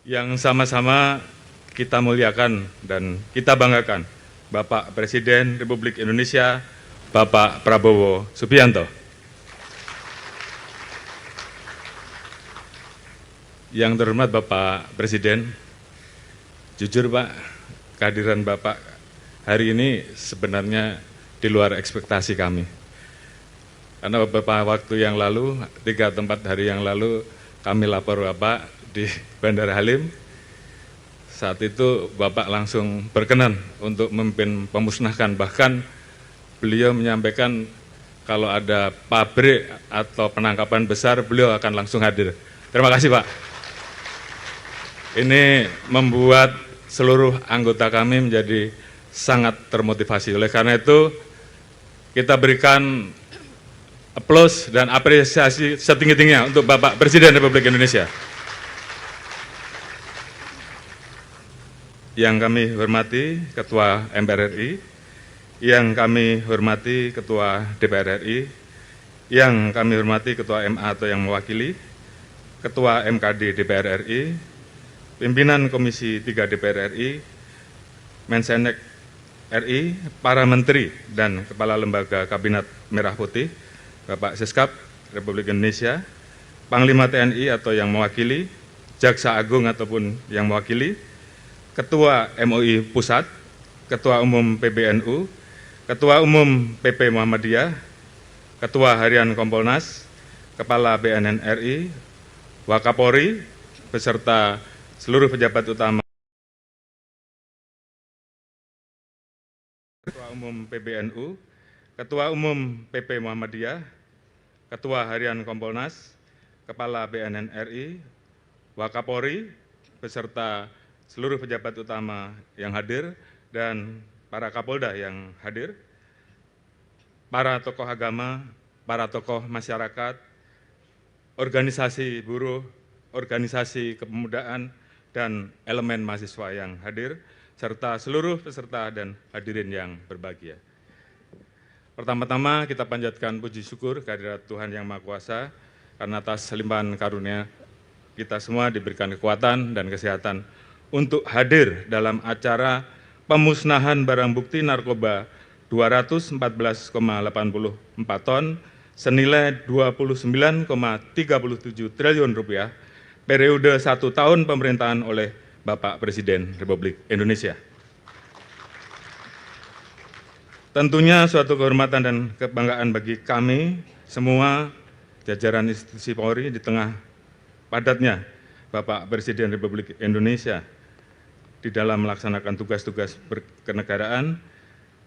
yang sama-sama kita muliakan dan kita banggakan, Bapak Presiden Republik Indonesia, Bapak Prabowo Subianto. Yang terhormat Bapak Presiden, jujur Pak, kehadiran Bapak hari ini sebenarnya di luar ekspektasi kami. Karena beberapa waktu yang lalu, 3-4 hari yang lalu, kami lapor Bapak di Bandara Halim. Saat itu Bapak langsung berkenan untuk memimpin pemusnahan. Bahkan beliau menyampaikan kalau ada pabrik atau penangkapan besar, beliau akan langsung hadir. Terima kasih Pak. Ini membuat seluruh anggota kami menjadi sangat termotivasi. Oleh karena itu, kita berikan aplaus dan apresiasi setinggi-tingginya untuk Bapak Presiden Republik Indonesia. Yang kami hormati Ketua MPR RI, yang kami hormati Ketua DPR RI, yang kami hormati Ketua MA atau yang mewakili, Ketua MKD DPR RI, pimpinan Komisi 3 DPR RI, Mensenek RI, para menteri dan kepala lembaga Kabinet Merah Putih, Bapak Seskap Republik Indonesia, Panglima TNI atau yang mewakili, Jaksa Agung ataupun yang mewakili, Ketua MUI Pusat, Ketua Umum PBNU, Ketua Umum PP Muhammadiyah, Ketua Harian Kompolnas, Kepala BNN RI, Wakapolri, beserta seluruh pejabat utama, Ketua Umum PBNU, Ketua Umum PP Muhammadiyah, Ketua Harian Kompolnas, Kepala BNN RI, Wakapolri, beserta seluruh pejabat utama yang hadir, dan para Kapolda yang hadir, para tokoh agama, para tokoh masyarakat, organisasi buruh, organisasi kepemudaan, dan elemen mahasiswa yang hadir, serta seluruh peserta dan hadirin yang berbahagia. Pertama-tama kita panjatkan puji syukur kehadirat Tuhan Yang Maha Kuasa, karena atas limpahan karunia kita semua diberikan kekuatan dan kesehatan untuk hadir dalam acara pemusnahan barang bukti narkoba 214,84 ton senilai 29,37 triliun rupiah periode 1 tahun pemerintahan oleh Bapak Presiden Republik Indonesia. Tentunya suatu kehormatan dan kebanggaan bagi kami semua jajaran institusi Polri di tengah padatnya Bapak Presiden Republik Indonesia di dalam melaksanakan tugas-tugas kenegaraan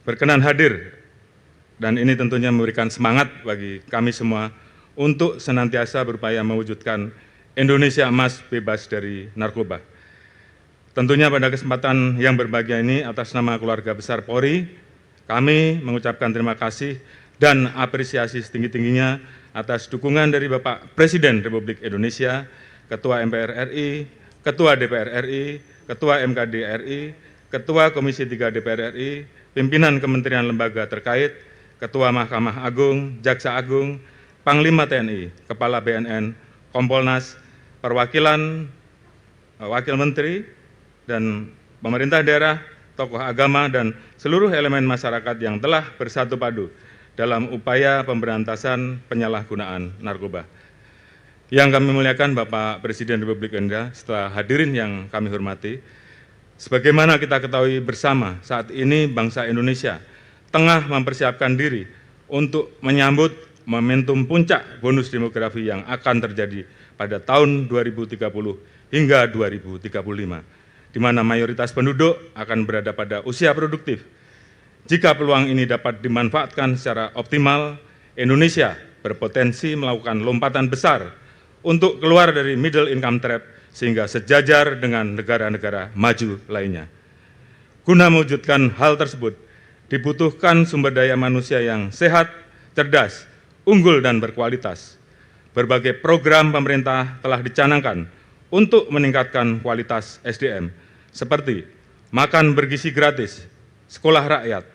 berkenan hadir, dan ini tentunya memberikan semangat bagi kami semua untuk senantiasa berupaya mewujudkan Indonesia emas bebas dari narkoba. Tentunya pada kesempatan yang berbahagia ini, atas nama keluarga besar Polri, kami mengucapkan terima kasih dan apresiasi setinggi-tingginya atas dukungan dari Bapak Presiden Republik Indonesia, Ketua MPR RI, Ketua DPR RI, Ketua MKD RI, Ketua Komisi 3 DPR RI, pimpinan kementerian lembaga terkait, Ketua Mahkamah Agung, Jaksa Agung, Panglima TNI, Kepala BNN, Kompolnas, perwakilan Wakil Menteri, dan pemerintah daerah, tokoh agama, dan seluruh elemen masyarakat yang telah bersatu padu dalam upaya pemberantasan penyalahgunaan narkoba. Yang kami muliakan Bapak Presiden Republik Indonesia, setelah hadirin yang kami hormati, sebagaimana kita ketahui bersama, saat ini bangsa Indonesia tengah mempersiapkan diri untuk menyambut momentum puncak bonus demografi yang akan terjadi pada tahun 2030 hingga 2035, di mana mayoritas penduduk akan berada pada usia produktif. Jika peluang ini dapat dimanfaatkan secara optimal, Indonesia berpotensi melakukan lompatan besar untuk keluar dari middle income trap sehingga sejajar dengan negara-negara maju lainnya. Guna mewujudkan hal tersebut, dibutuhkan sumber daya manusia yang sehat, cerdas, unggul, dan berkualitas. Berbagai program pemerintah telah dicanangkan untuk meningkatkan kualitas SDM, seperti makan bergizi gratis, sekolah rakyat,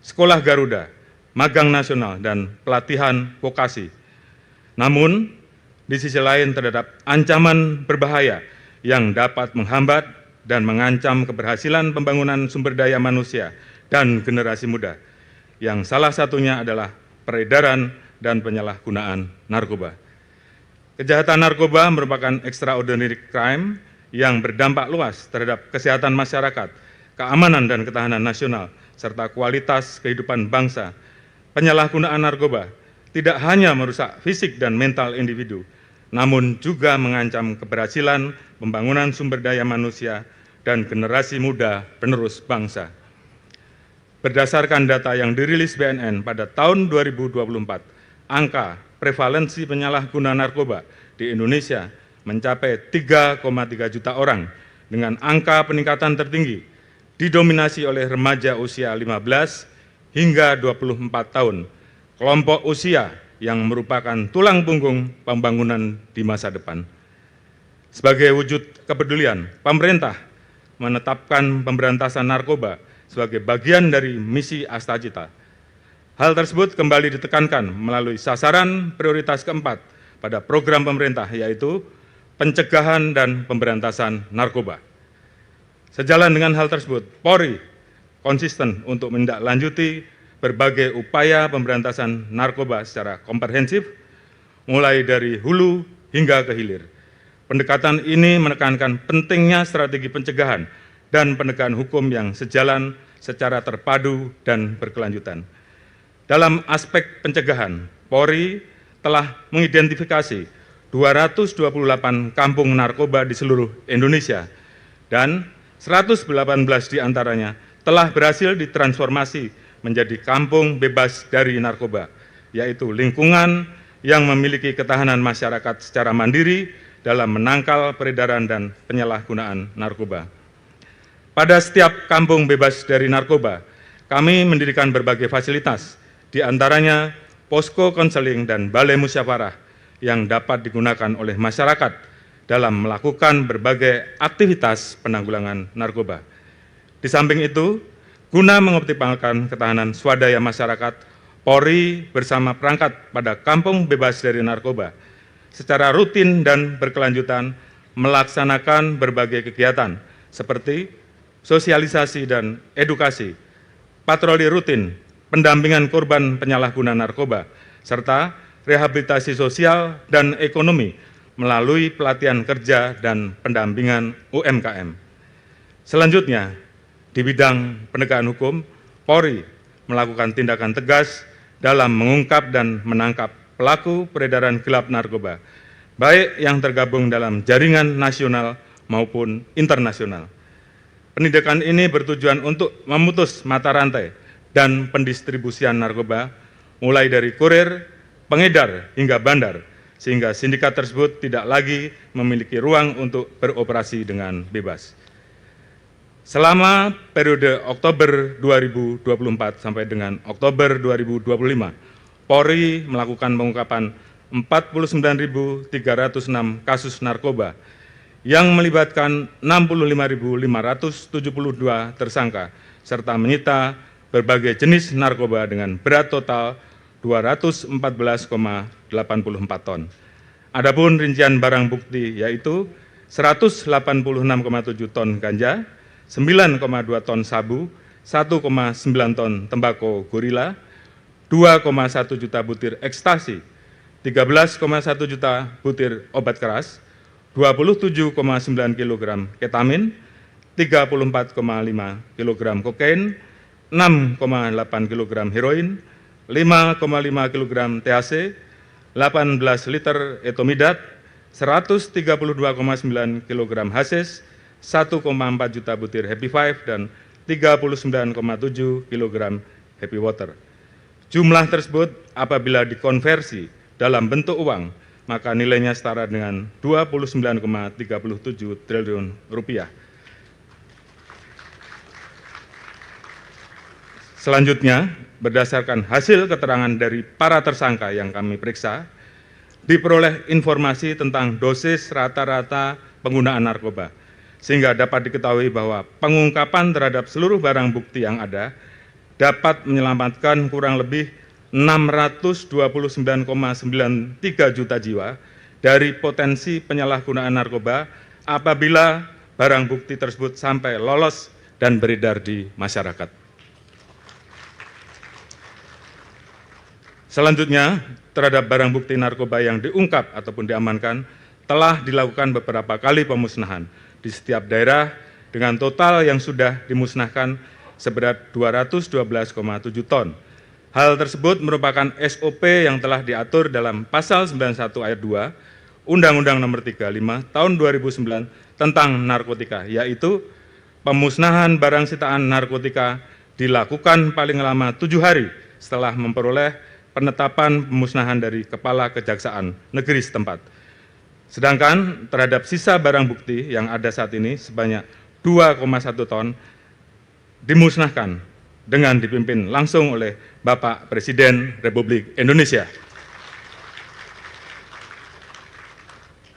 sekolah Garuda, magang nasional, dan pelatihan vokasi. Namun, di sisi lain terhadap ancaman berbahaya yang dapat menghambat dan mengancam keberhasilan pembangunan sumber daya manusia dan generasi muda, yang salah satunya adalah peredaran dan penyalahgunaan narkoba. Kejahatan narkoba merupakan extraordinary crime yang berdampak luas terhadap kesehatan masyarakat, keamanan dan ketahanan nasional, serta kualitas kehidupan bangsa. Penyalahgunaan narkoba tidak hanya merusak fisik dan mental individu, namun juga mengancam keberhasilan pembangunan sumber daya manusia dan generasi muda penerus bangsa. Berdasarkan data yang dirilis BNN pada tahun 2024, angka prevalensi penyalahgunaan narkoba di Indonesia mencapai 3,3 juta orang dengan angka peningkatan tertinggi didominasi oleh remaja usia 15 hingga 24 tahun, kelompok usia yang merupakan tulang punggung pembangunan di masa depan. Sebagai wujud kepedulian, pemerintah menetapkan pemberantasan narkoba sebagai bagian dari misi Astacita. Hal tersebut kembali ditekankan melalui sasaran prioritas keempat pada program pemerintah, yaitu pencegahan dan pemberantasan narkoba. Sejalan dengan hal tersebut, Polri konsisten untuk menindaklanjuti berbagai upaya pemberantasan narkoba secara komprehensif, mulai dari hulu hingga ke hilir. Pendekatan ini menekankan pentingnya strategi pencegahan dan penegakan hukum yang sejalan secara terpadu dan berkelanjutan. Dalam aspek pencegahan, Polri telah mengidentifikasi 228 kampung narkoba di seluruh Indonesia dan 118 diantaranya telah berhasil ditransformasi menjadi kampung bebas dari narkoba, yaitu lingkungan yang memiliki ketahanan masyarakat secara mandiri dalam menangkal peredaran dan penyalahgunaan narkoba. Pada setiap kampung bebas dari narkoba, kami mendirikan berbagai fasilitas, di antaranya posko konseling dan balai musyawarah yang dapat digunakan oleh masyarakat dalam melakukan berbagai aktivitas penanggulangan narkoba. Di samping itu, guna mengoptimalkan ketahanan swadaya masyarakat, Polri bersama perangkat pada kampung bebas dari narkoba secara rutin dan berkelanjutan melaksanakan berbagai kegiatan seperti sosialisasi dan edukasi, patroli rutin, pendampingan korban penyalahgunaan narkoba, serta rehabilitasi sosial dan ekonomi melalui pelatihan kerja dan pendampingan UMKM. Selanjutnya, di bidang penegakan hukum, Polri melakukan tindakan tegas dalam mengungkap dan menangkap pelaku peredaran gelap narkoba, baik yang tergabung dalam jaringan nasional maupun internasional. Penindakan ini bertujuan untuk memutus mata rantai dan pendistribusian narkoba, mulai dari kurir, pengedar, hingga bandar, sehingga sindikat tersebut tidak lagi memiliki ruang untuk beroperasi dengan bebas. Selama periode Oktober 2024 sampai dengan Oktober 2025, Polri melakukan pengungkapan 49.306 kasus narkoba yang melibatkan 65.572 tersangka, serta menyita berbagai jenis narkoba dengan berat total 214,84 ton. Adapun rincian barang bukti yaitu 186,7 ton ganja, 9,2 ton sabu, 1,9 ton tembakau gorila, 2,1 juta butir ekstasi, 13,1 juta butir obat keras, 27,9 kg ketamin, 34,5 kg kokain, 6,8 kg heroin, 5,5 kg THC, 18 liter etomidat, 132,9 kg hasis, 1,4 juta butir Happy Five, dan 39,7 kg Happy Water. Jumlah tersebut apabila dikonversi dalam bentuk uang, maka nilainya setara dengan 29,37 triliun rupiah. Selanjutnya, berdasarkan hasil keterangan dari para tersangka yang kami periksa, diperoleh informasi tentang dosis rata-rata penggunaan narkoba, sehingga dapat diketahui bahwa pengungkapan terhadap seluruh barang bukti yang ada dapat menyelamatkan kurang lebih 629,93 juta jiwa dari potensi penyalahgunaan narkoba apabila barang bukti tersebut sampai lolos dan beredar di masyarakat. Selanjutnya, terhadap barang bukti narkoba yang diungkap ataupun diamankan, telah dilakukan beberapa kali pemusnahan di setiap daerah dengan total yang sudah dimusnahkan seberat 212,7 ton. Hal tersebut merupakan SOP yang telah diatur dalam Pasal 91 Ayat 2 Undang-Undang Nomor 35 Tahun 2009 tentang narkotika, yaitu pemusnahan barang sitaan narkotika dilakukan paling lama 7 hari setelah memperoleh penetapan pemusnahan dari Kepala Kejaksaan Negeri setempat. Sedangkan terhadap sisa barang bukti yang ada saat ini sebanyak 2,1 ton dimusnahkan dengan dipimpin langsung oleh Bapak Presiden Republik Indonesia.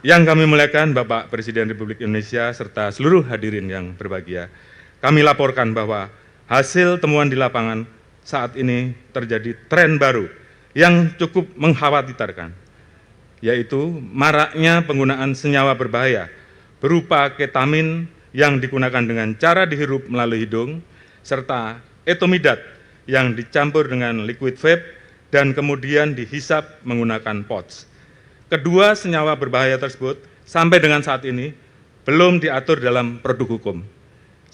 Yang kami muliakan Bapak Presiden Republik Indonesia serta seluruh hadirin yang berbahagia, kami laporkan bahwa hasil temuan di lapangan saat ini terjadi tren baru yang cukup mengkhawatirkan, yaitu maraknya penggunaan senyawa berbahaya berupa ketamin yang digunakan dengan cara dihirup melalui hidung, serta etomidat yang dicampur dengan liquid vape dan kemudian dihisap menggunakan pouch. Kedua senyawa berbahaya tersebut sampai dengan saat ini belum diatur dalam produk hukum,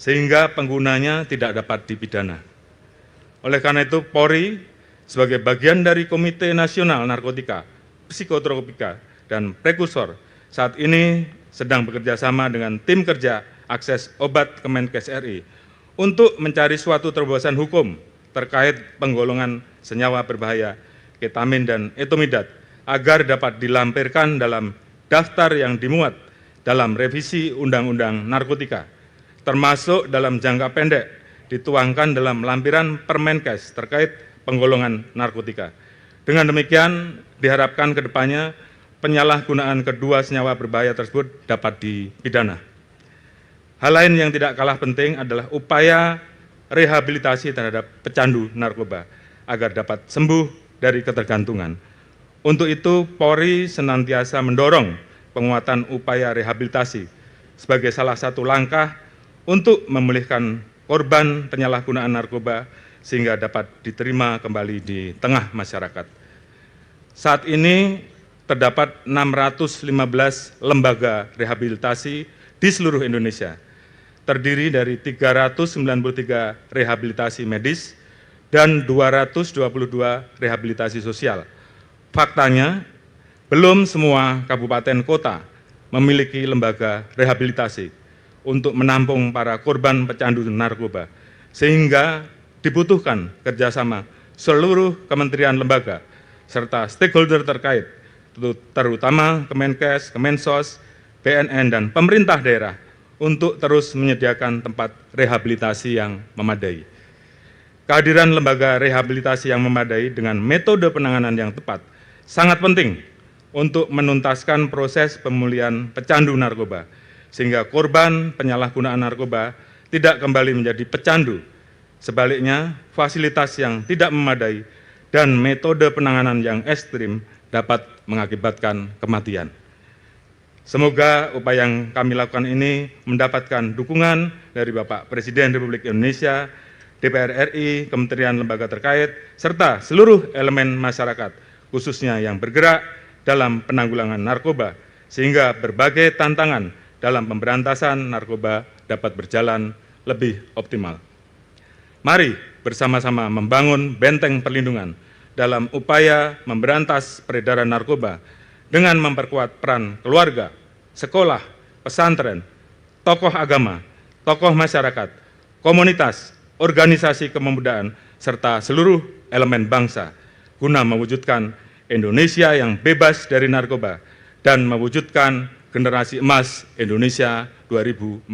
sehingga penggunanya tidak dapat dipidana. Oleh karena itu, Polri sebagai bagian dari Komite Nasional Narkotika, Psikotropika, dan Prekursor saat ini sedang bekerja sama dengan tim kerja akses obat Kemenkes RI untuk mencari suatu terobosan hukum terkait penggolongan senyawa berbahaya, ketamin dan etomidat agar dapat dilampirkan dalam daftar yang dimuat dalam revisi Undang-Undang Narkotika, termasuk dalam jangka pendek dituangkan dalam lampiran Permenkes terkait penggolongan narkotika. Dengan demikian, diharapkan ke depannya penyalahgunaan kedua senyawa berbahaya tersebut dapat dipidana. Hal lain yang tidak kalah penting adalah upaya rehabilitasi terhadap pecandu narkoba agar dapat sembuh dari ketergantungan. Untuk itu, Polri senantiasa mendorong penguatan upaya rehabilitasi sebagai salah satu langkah untuk memulihkan korban penyalahgunaan narkoba sehingga dapat diterima kembali di tengah masyarakat. Saat ini terdapat 615 lembaga rehabilitasi di seluruh Indonesia, terdiri dari 393 rehabilitasi medis dan 222 rehabilitasi sosial. Faktanya, belum semua kabupaten kota memiliki lembaga rehabilitasi untuk menampung para korban pecandu narkoba, sehingga dibutuhkan kerjasama seluruh kementerian lembaga serta stakeholder terkait, terutama Kemenkes, Kemensos, BNN, dan pemerintah daerah untuk terus menyediakan tempat rehabilitasi yang memadai. Kehadiran lembaga rehabilitasi yang memadai dengan metode penanganan yang tepat sangat penting untuk menuntaskan proses pemulihan pecandu narkoba, sehingga korban penyalahgunaan narkoba tidak kembali menjadi pecandu. Sebaliknya, fasilitas yang tidak memadai dan metode penanganan yang ekstrim dapat mengakibatkan kematian. Semoga upaya yang kami lakukan ini mendapatkan dukungan dari Bapak Presiden Republik Indonesia, DPR RI, kementerian lembaga terkait, serta seluruh elemen masyarakat, khususnya yang bergerak dalam penanggulangan narkoba, sehingga berbagai tantangan dalam pemberantasan narkoba dapat berjalan lebih optimal. Mari bersama-sama membangun benteng perlindungan dalam upaya memberantas peredaran narkoba dengan memperkuat peran keluarga, sekolah, pesantren, tokoh agama, tokoh masyarakat, komunitas, organisasi kepemudaan, serta seluruh elemen bangsa guna mewujudkan Indonesia yang bebas dari narkoba dan mewujudkan generasi emas Indonesia 2045.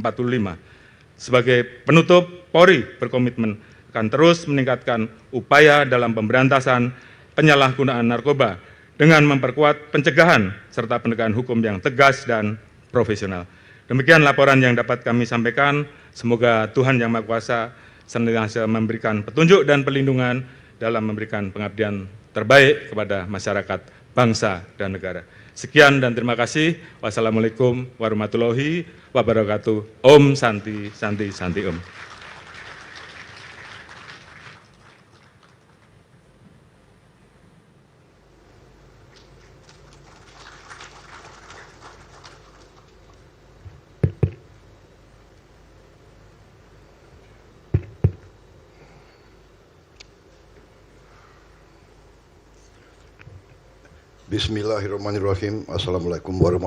Sebagai penutup, Polri berkomitmen akan terus meningkatkan upaya dalam pemberantasan penyalahgunaan narkoba dengan memperkuat pencegahan serta penegakan hukum yang tegas dan profesional. Demikian laporan yang dapat kami sampaikan. Semoga Tuhan Yang Maha Kuasa senantiasa memberikan petunjuk dan perlindungan dalam memberikan pengabdian terbaik kepada masyarakat, bangsa, dan negara. Sekian dan terima kasih. Wassalamualaikum warahmatullahi wabarakatuh. Om Santi Santi Santi Om. Bismillahirrahmanirrahim. Assalamualaikum warahmatullahi